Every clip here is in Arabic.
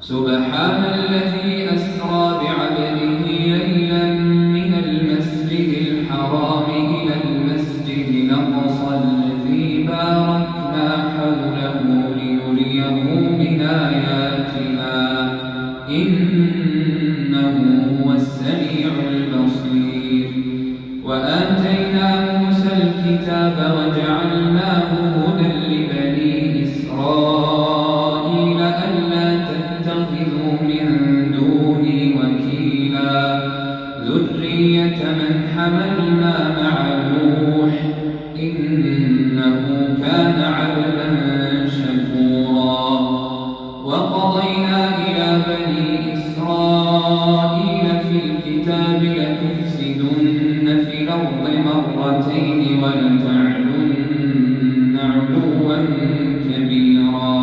سبحان الذي أسرى بعبده ليلا من المسجد الحرام إلى المسجد الأقصى الذي باركنا حوله لنريه من آياتنا إنه هو السميع البصير. وآتينا موسى الكتاب وجعلناه هدى لبني إسرائيل ألا تتخذوا من دوني وكيلا ذرية من حملنا مع نوح إنه كان عبدا شكورا. وقضينا إلى بني إسرائيل في الكتاب لتفسدن في الأرض مرتين ولتعلن علوا كبيرا.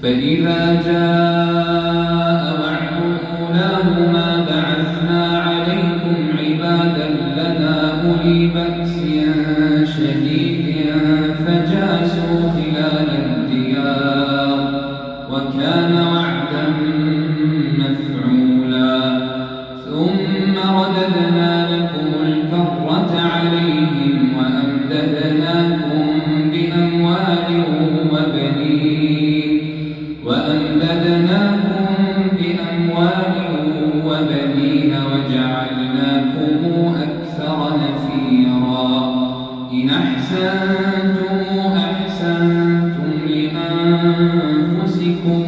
فإذا جاء وعد أولاهما بعثنا عليكم عبادا لنا أولي بأس شديد فجاسوا خلال الديار وكان وعدا مفعولا. ثم رددنا لكم الكرة عليهم وأمددناكم بأموال وبنين وجعلناكم أكثر نفيرا. إن أحسنتم أحسنتم لأنفسكم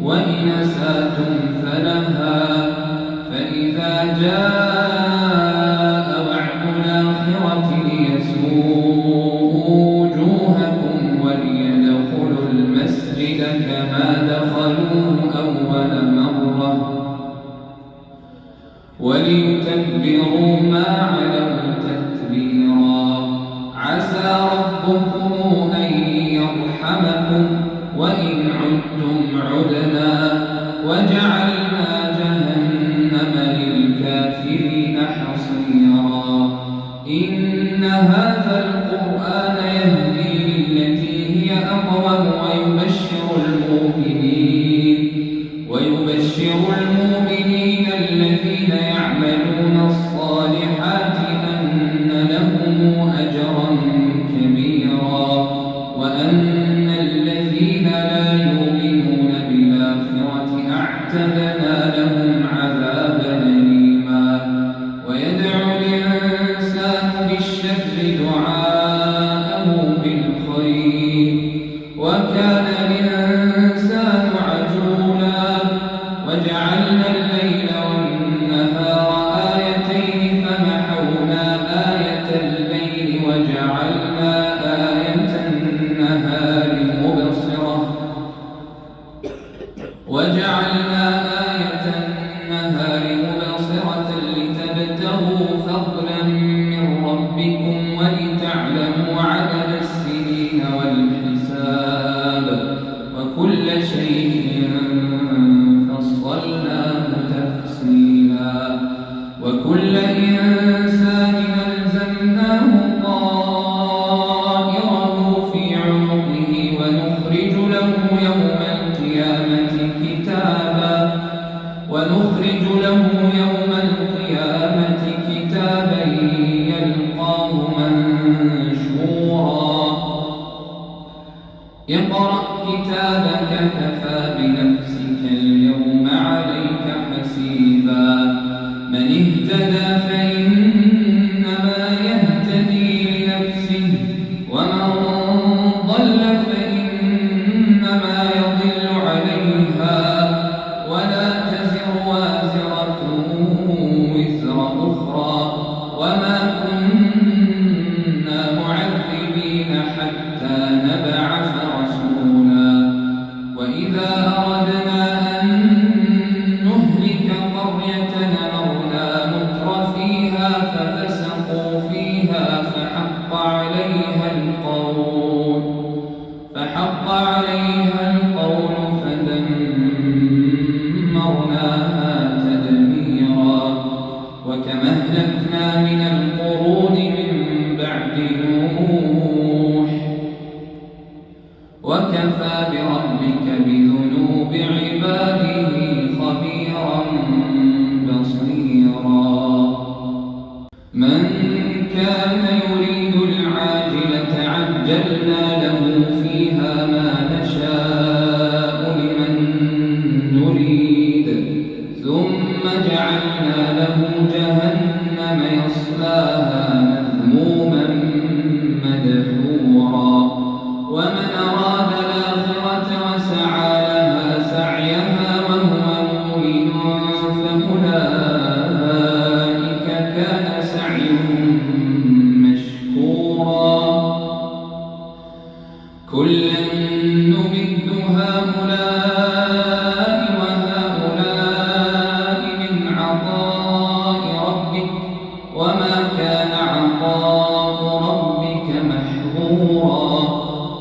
وإن أسأتم فلها. فإذا جاء وعد الآخرة ليسوءوا وجوهكم وليدخلوا المسجد كما دخلوه أول مرة وليتبروا ما علوا تتبيرا. عسى ربكم أن يرحمكم وإن عدتم عدنا وجعلنا جهنم للكافرين حصيرا. إن هذا القرآن يهدي للتي هي أقوم ويبشر المؤمنين الذين يعملون الصالحات أن لهم أجرا كبيرا وأن الذين لا يؤمنون بالآخرة أعتدنا لهم عذابا أليما. ويدعو الإنسان بالشر دعاءه بالخير وكان الإنسان عجولا. وجعلنا الليل والنهار آيتين فمحونا آية الليل وجعلنا آية النهار مبصرة لتبتغوا فضلا من ربكم ولتعلموا عدد السنين والحساب وكل شيء فصلناه تفصيلا. وكل إنسان ألزمناه طائره في عنقه ونخرج له يوم القيامة كتابا يلقاه منشورا. اقرأ كتابك كفى بنفسك اليوم عليك حسيبا. من اهتدى فإنما يهتدي لنفسه ومن ضل فإنما يضل عليها ولا تزر وازرة وزر أخرى وما كنا معذبين حتى نبعث رسولا. وإذا أردنا أن نهلك قرية أمرنا متر فيها ففسقوا فيها فحق عليها القول فدمرناها تدميرا. وكما أهلكنا من القرون من بعد نوح وكفى بربك بذنوب عجلنا له فيها ما نشاء لمن نريد ثم جعلنا له جهنم يصلاها مذموما مدحورا ومن أراد الآخرة وسعى لها سعيها وهو مؤمن فأولئك كان سعيهم مشكورا كلا نمد هؤلاء وهؤلاء من عطاء ربك وما كان عطاء ربك محظورا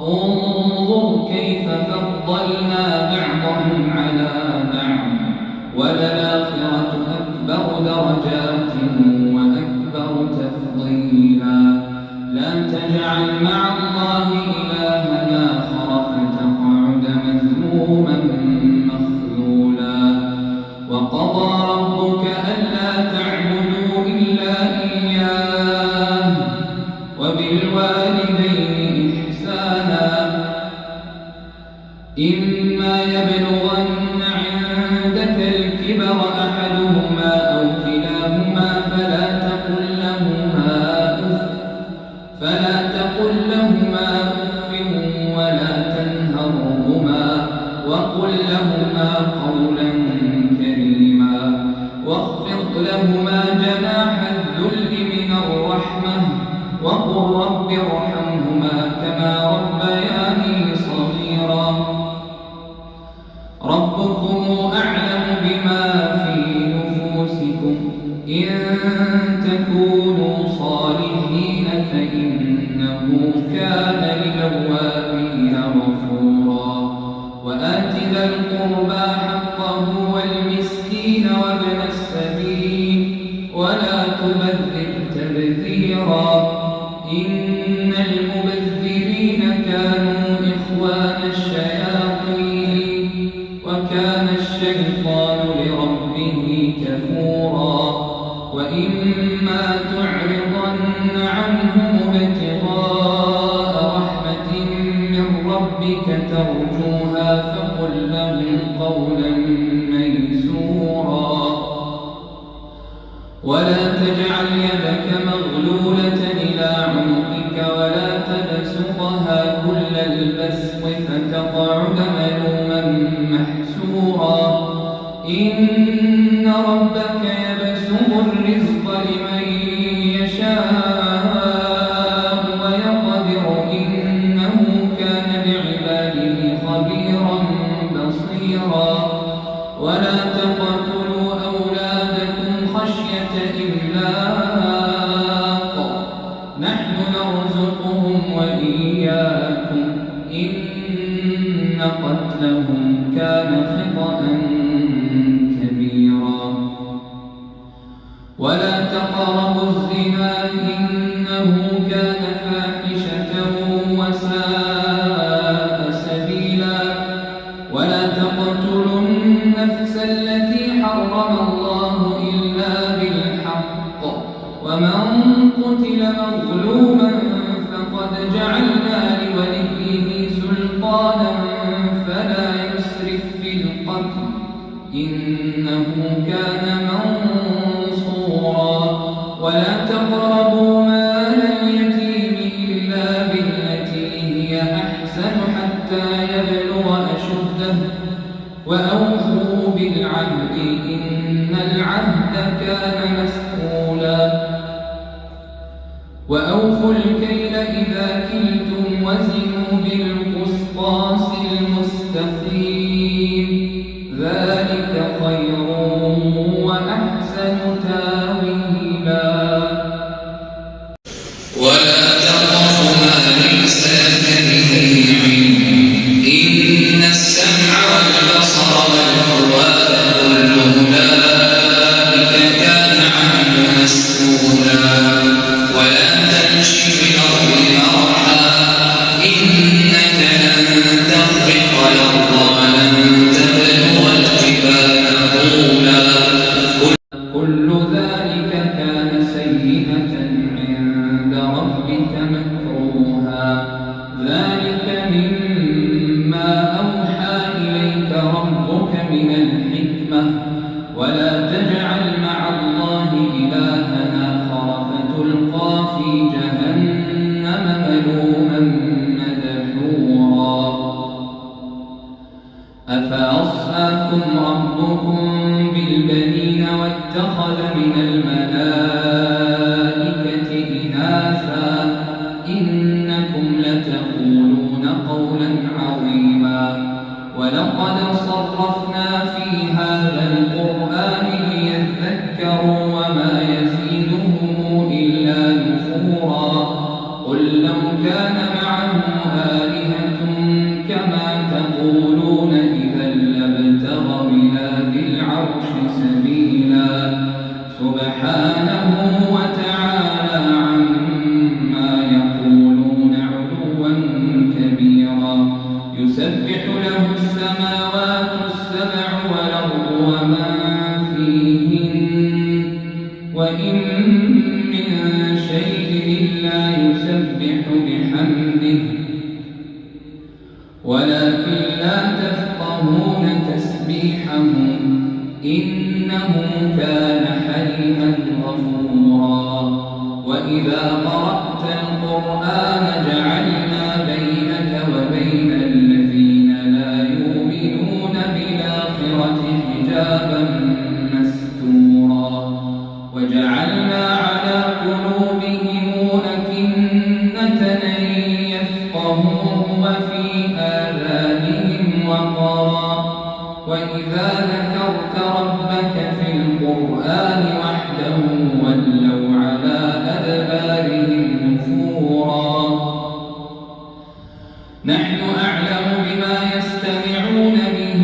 انظر كيف فضلنا بعضهم على بعض وللآخرة أكبر درجات وأكبر تفضيلا لا تجعل مع الله إلها آخر فتقعد مذموما مخذولا وقضى ربك ألا تعبدوا إلا إياه وبالوالدين إحسانا إما يبلغن عندك الكبر أحدهما أو كلاهما فلا تقل لهما أف ولا تنهرهما وقل لهما قولا كريما واخفض لهما جناح الذل من الرحمة وقل رب ارحمهما كما ربياني صغيرا ربكم أعلم بما في نفوسكم إن تكونوا صالحين فإنه كان للأوابين غفورا وآت ذا القربى حقه والمسكين وابن السبيل ولا تبذر تبذيرا إن المبذرين كانوا إخوان الشياطين وكان الشيطان لربه كفورا وإما تعرضن عنهم ابتغاء رحمة من ربك ترجوها فقل لهم قولا ميسورا ولا تجعل يدك مغلولة إلى عنقك ولا تبسطها كل البسط فتقعد ملوما محسورا إن ربك يبسط الرزق لمن يشاء ويقدر إنه كان بعباده خبيرا بصيرا ولا تقتلوا أولادكم خشية إملاق نحن نرزقهم وإياكم إن قتلهم كان خطأ كبيرا ولا تقربوا الزنا إنه كان فاحشة وساء سبيلا ولا تقتلوا النفس التي حرم الله إلا بالحق ومن قتل مظلوما فقد جعلنا لوليه سلطانا فلا يسرف في القتل إنه كان منصورا ولا تقربوا مال اليتيم إلا بالتي هي أحسن حتى يبلغ أشده وأوفوا بالعهد إن العهد كان مسؤولا وأوفوا الكيل إذا كلتم وزنوا بالقسطاس المستقيم ذلك خير وأحسن تاويلا ولا تقف ما ليس لك به علم إن السمع والبصر والفؤاد كل أولئك كان ذلك مما أوحى إليك ربك من الحكمة ولا تجعل مع الله إلها آخر فتلقى في جهنم ملوما مدحورا أفأصفاكم ربكم بالبنين واتخذ من الملائكة إناثا إنكم لتقولون قولا عظيما ولقد صرفنا في هذا القرآن ليذكروا وما يزيدهم إلا نفورا قل لو كان معه آلهة كما تقولون إذا لابتغوا إلى ذي العرش سبيلا سبحانه وتعالى عما يقولون علوا كبيرا يسبح له السماوات السبع والأرض ومن فيهن وإن من شيء إلا يسبح بحمده ولكن لا تفقهون تسبيحهم إنه كان حليما غفورا وإذا قرأت القرآن جعلنا بينك وبين الذين لا يؤمنون بالآخرة حجابا مستورا وجعلنا على قلوبهم أكنة أن يفقهوه وفي آذانهم وقرا وإذا ذكرت ربك في القرآن وحده ولوا على أدبارهم نفورا نحن أعلم بما يستمعون به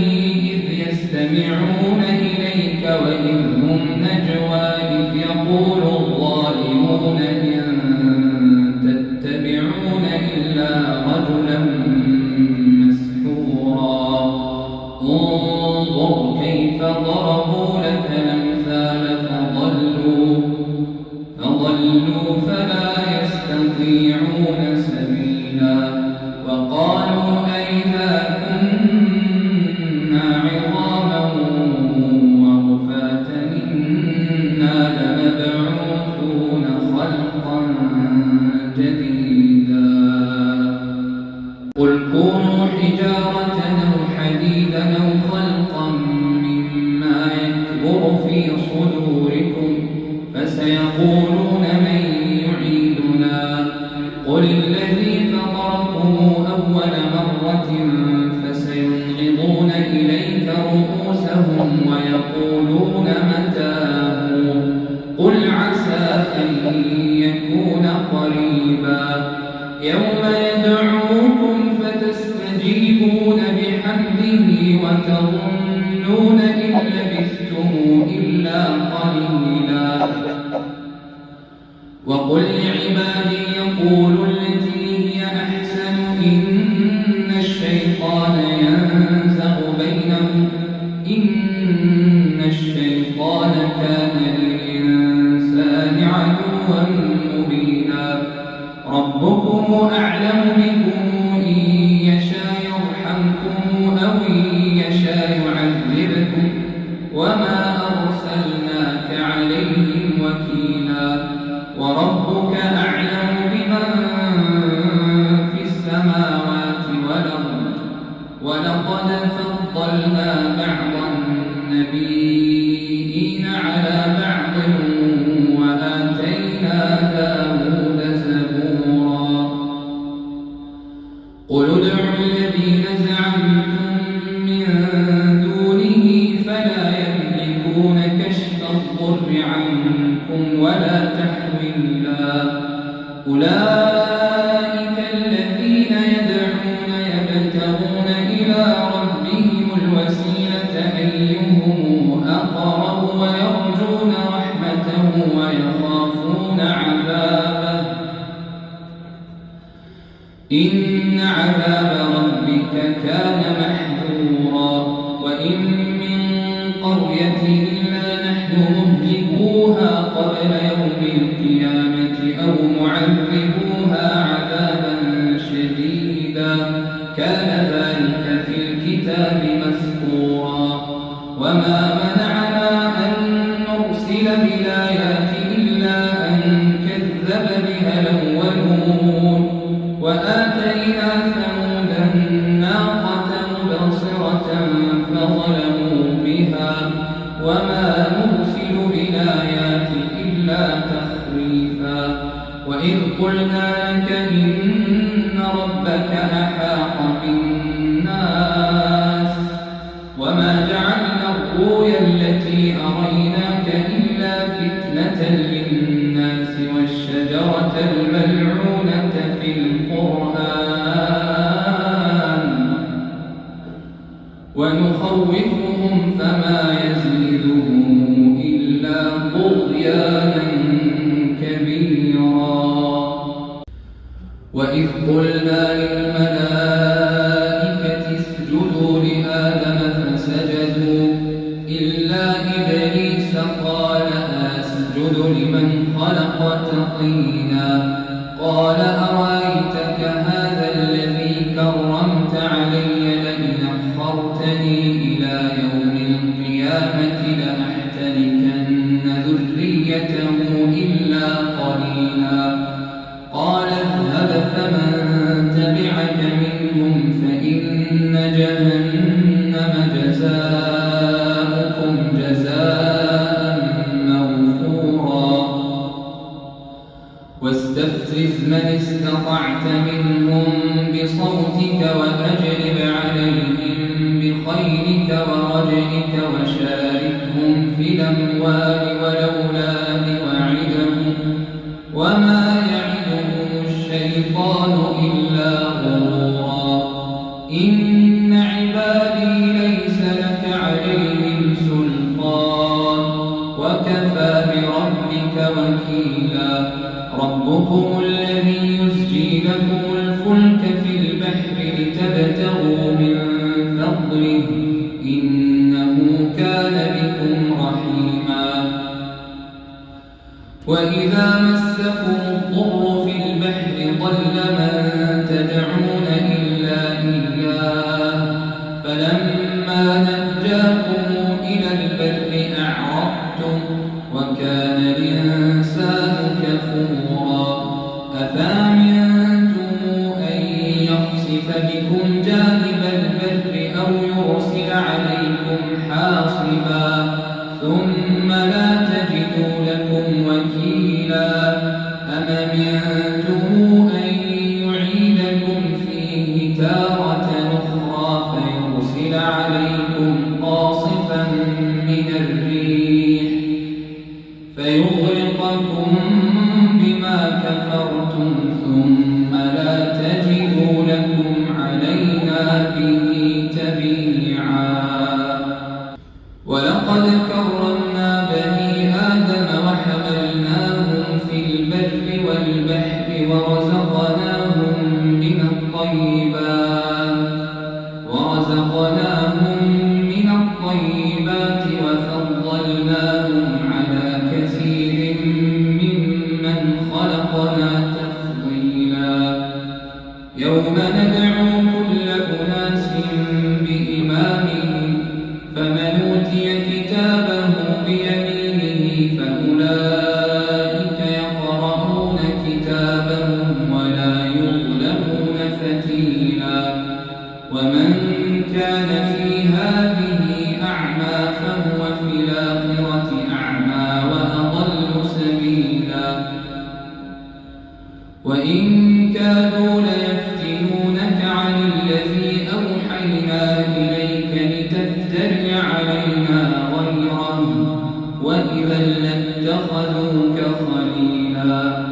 إذ يستمعون إليك وإذ هم نجوى إذ يقول الظالمون إن تتبعون إلا رجلا مسحورا انظر كيف ضربوا لك الأمثال فضلوا فلا يستطيعون سبيلا وقالوا أئذا كنا عظاما ورفاتا إنا لمبعوثون خلقا جديدا قل كونوا حجارة أو حديدا أو خلقا مما يكبر في صدوركم فسيقولون من يعيدنا قل الذي فطركم أول مرة فسينغضون إليك رؤوسهم ويقولون متاه قل عسى أن يكون قريبا يوم يدعوكم فتستجيبون بحمده وتظنون إن لبثتم إلا قليلا وقل لعبادي يقولوا التي هي أحسن إن الشيطان ينزغ بينهم إن الشيطان كان للإنسان عدوا مبينا ربكم أعلم بكم إن يشاء يرحمكم أو إن يشاء يعذبكم وما أرسلناك عليهم وكيلا وربك أعلم بمن في السماوات والأرض ولقد فضلنا بعض النبيين على بعض وآتينا داود زبورا قل ادعوا الذين زعمتم من دونه فلا يملكون كشف الضر عنكم ولا تحويلا أولئك الذين يدعون يبتغون إلى ربهم الوسيلة أيهم أقرب ويرجون رحمته ويخافون عذابه إن عذاب ربك كان ذلك في الكتاب مسطورا وما منعنا أن نرسل بالآيات إلا أن كذب بها الأولون وآتينا ثمود الناقة مبصرة فظلموا بها وما نرسل بالآيات إلا تخويفا وإذ قلنا لك إن ربك أحاط بالناس وما جعلنا الرؤيا التي أريناك إلا فتنة للناس والشجرة الملعونة في القرآن ونخوفهم فما يزيدهم إلا طغيانا كبيرا وإذ قلنا للملائكة اسجدوا لآدم فسجدوا إلا إبليس قال أسجد لمن خلقت طينا قال أرأيتك هذا الذي كرمت علي لئن أخرتني إلى يوم القيامة لأحتركن ذريته إلا قليلا قال اذهب فمن تبعك منهم فإن جهنم جزاؤكم جزاء موفورا واستفزز من استطعت منهم بصوتك وأجلب عليهم بخيلك ورجلك وشاركهم في الأموال والأولاد وعدهم وما يعدهم الشيطان إلا غرورا إن عبادي ليس لك عليهم سلطان وكفى بربك وكيلا ربكم الذي يزجي لكم الفلك في البحر لتبتغوا من فضله إنه كان بكم رحيما وإذا مسكم الضر في البحر ضل من تدعون إلا إياه فلما نجاكم إلى البر أعرضتم وكان الإنسان كفورا أفأمنتم أن يخسف بكم جانب البر أو يرسل عليكم حاصبا ثم لا تجدوا لكم وكيلا أم أمنتم أن يعيدكم فيه تارة أخرى فيرسل عليكم قاصفا من الريح فيغرقكم بما كفرتم ثم لا تجدوا لكم علينا به تبيعا ولقد كرمنا بني آدم وحملناهم في البر والبحر ورزقناهم من الطيبات وفضلناهم على كثير ممن خلقنا تفضيلا يوم ندعو كل أناس بإمامهم فمن أوتي كتابه بيمينه فأولئك يقرؤون كتابهم ولا يظلمون فتيلا ومن كان في هذه أعمى فهو في الآخرة أعمى وأضل سبيلا وإن كادوا ليفتنونك عن الذي أوحينا إليك لتفتري علينا غيره وإذا لاتخذوك خليلا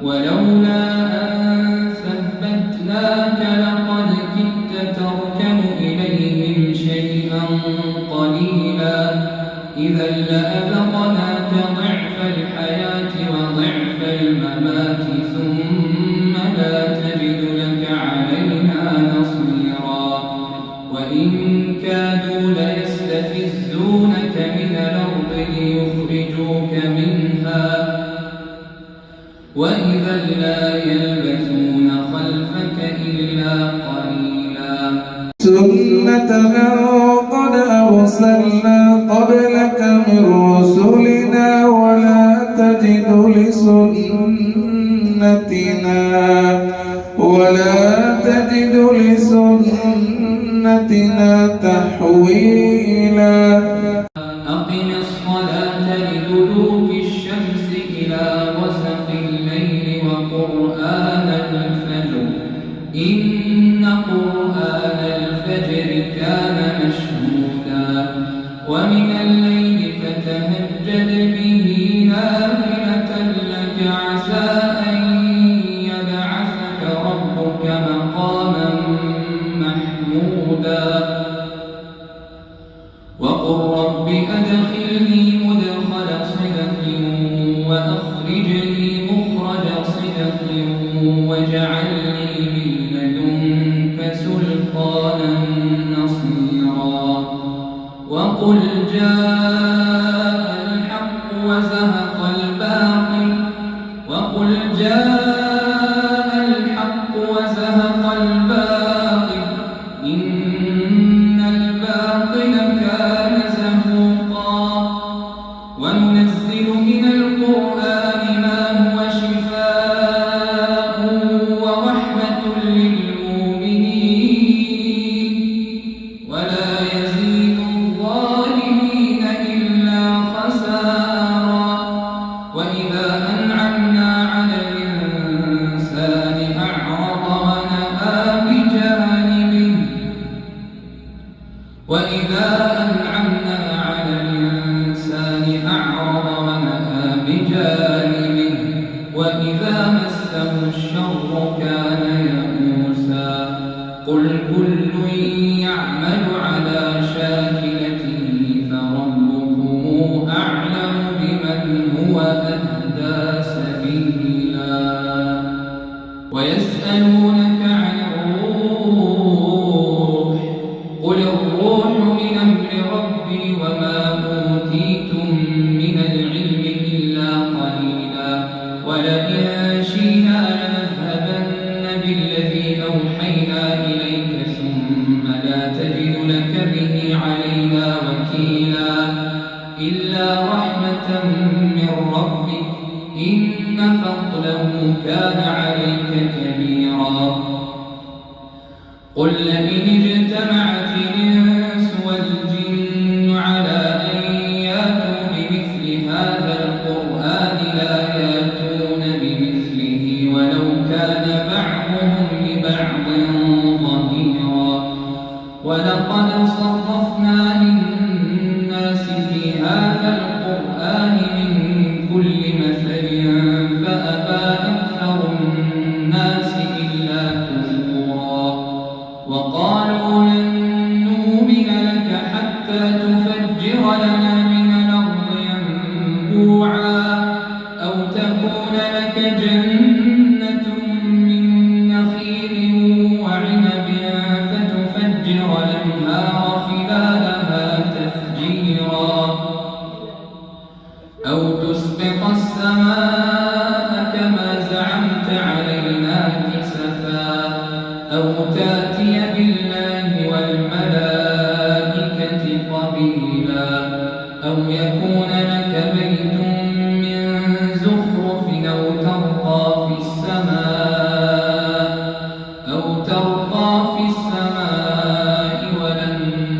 ولولا أن ثبتناك لقد كدت تركن إليهم شيئا قليلا إذا لأذقناك ضعف الحياة وضعف الممات ثم لا تجد لك علينا نصيرا وإن كادوا ليستفزونك من الأرض ليخرجوك منها وإذا لا يلبثون خلفك إلا قليلا سنة من قد أرسلنا قبلك من رسلنا ولا تجد لسنتنا تحويلا. أقم الصلاة لدلوك الشمس إلى غسق الليل وقرآن الفجر إن قرآن الفجر كان مشهودا ومن الليل فتهجد به نافلة لك عسى أن يبعثك ربك مقاما محمودا وقل رب أدخلني مدخل صدق وأخرجني مخرج صدق واجعل لي من لدنك سلطانا نصيرا. وقل جاء الحق وزهق الباطل وقل جاء الحق وزهق الباطل إن الباطل كان زهوقا. وننزل من القرآن ما هو شفاء ورحمة للمؤمنين ولا يزيد الظالمين إلا خسارا. وإذا أنعمنا على الإنسان أعرض ونأى بجانبه وإذا أنعمنا على الإنسان أعرض ونأى بجانبه وإذا مسه الشر كان يئوسا. قل كل يعمل على شاكلته فربكم أعلم بمن هو أهدى سبيلا. ويسألونك عن الروح قل الروح من أمر ربي وما أوتيتم من العلم إلا قليلا. ولئن شئنا لنذهبن بالذي أوحينا إليك ثم لا تجد لك به علينا وكيلا إلا رحمة من ربك إن فضله كان عليك كبيرا. قل لئن اجتمعت الإنس والجن على أن يأتوا بمثل هذا القرآن لا يأتون بمثله ولو كان بعضهم لبعض ظهيرا. ولقد صرفنا للناس في هذا القرآن من كل مثل فأبى أكثر الناس إلا كفورا. وقالوا لن نؤمن لك حتى تفجر لنا من الأرض ينبوعا أو تكون لك جنة من نخيل وعنب فتفجر الأنهار خلالها تفجيرا أو تسقط السماء كما زعمت علينا كسفا أو تأتي بالله والملائكة قبيلا أو يكون لك بيت من زخرف أو ترقى في السماء ولن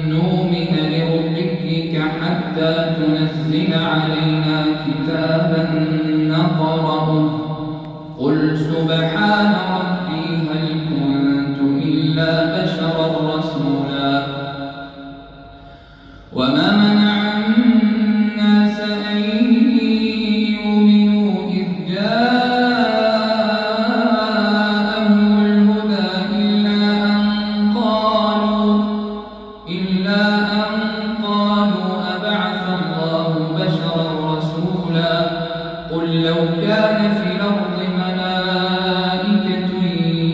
نؤمن لرقيك حتى تنزل علينا كتابا نقرأه قل سبحان ربي هل كنت إلا بشرا رسولا. وما منع الناس أن يؤمنوا إذ جاءهم الهدى إلا أن قالوا أبعث الله بشرا رسولا. قل لو كان في الأرض ملائكة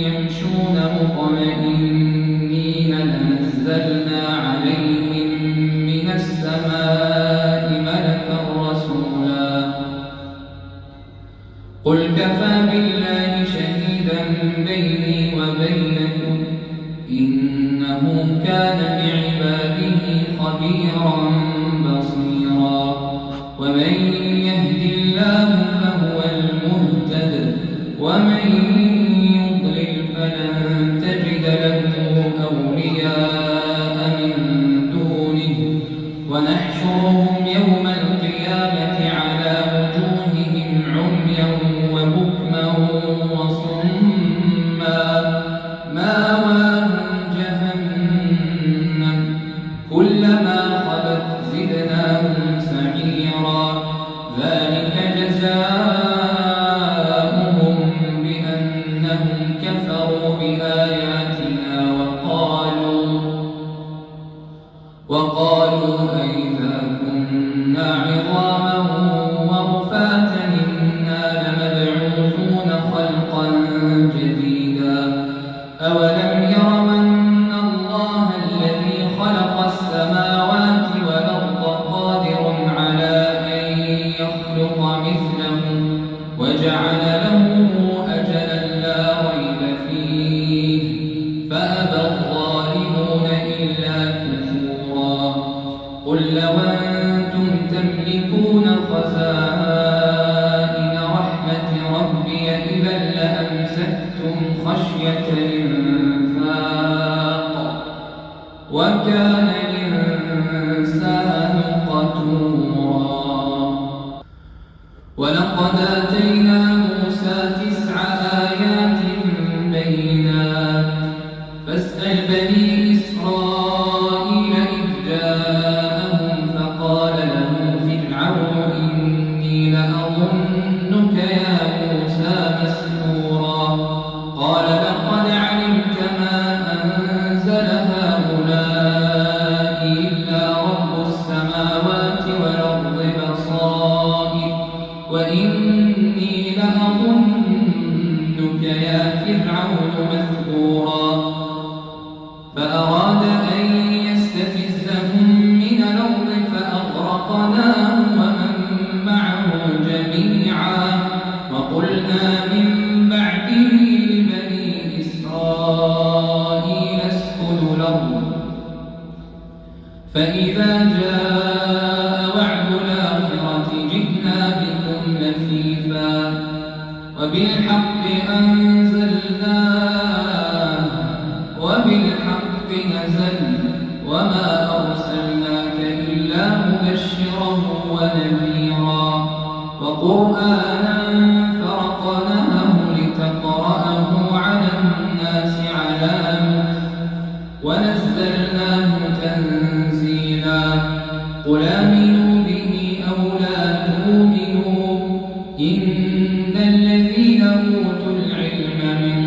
يمشون مطمئنين إنه كان بعباده خبيرا بصيرا ومن يهد الله فهو المهتد ومن يضلل فلن تجد له أولياء من دونه ونحشرهم يوم القيامة على وجوههم عميا وبكما وصما مأواهم جهنم كلما خبت زدناهم سعيرا ذلك جزاؤهم بأنهم كفروا بآياتنا وقالوا أئذا كنا عظاما ورفاتا إنا لمبعوثون خلقا جديدا أولم يروا أن الله الذي خلق السماوات والأرض قادر على أن يخلق مثلهم وجعل له أجلا لا ريب فيه فأبى الظالمون إلا كفورا قل لو أنتم تملكون خزائن رحمة ربي إذا لأمسكتم خشية الإنفاق وكان الإنسان قتورا ولقد آتينا موسى 9 آيات بينات فاسأل بني إسرائيل إذ جاءهم فقال له فرعون إني لأظنك يا موسى مسحورا قال لقد علمت ما أنزل هؤلاء إلا رب السماوات والأرض بصائر وإني لأظنك يا فرعون مثبورا فأراد أن يستفزهم من الأرض فأغرقناه ومن معه جميعا وقلنا من بعده لبني إسرائيل اسكنوا الأرض فإذا جاء وعد الآخرة جئنا بكم لفيفا وبالحق أنزلناه وبالحق نزل وما أرسلناك إلا مبشرا ونذيرا وقرآنا فرقناه لتقرأه على الناس على مكث ونزلناه تنزيلا قل آمنوا به أو لا تؤمنوا إن الذين أوتوا العلم من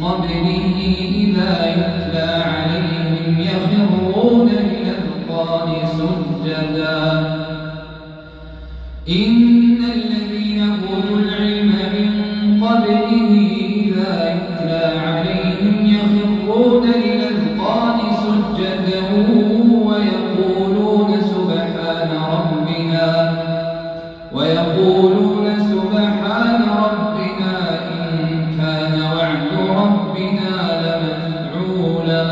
قبله إذا يتلى عليهم يخرون للأذقان سجدا إن الذين أوتوا العلم من قبله إذا يتلى عليهم يخرون للأذقان سجدا ويقولون سبحان ربنا إن كان وعد ربنا لمفعولا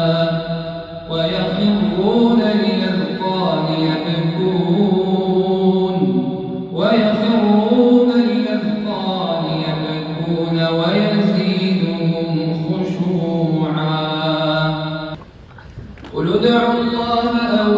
ويخرون للأذقان يبكون ويزيدهم خشوعا قل ادعوا الله أو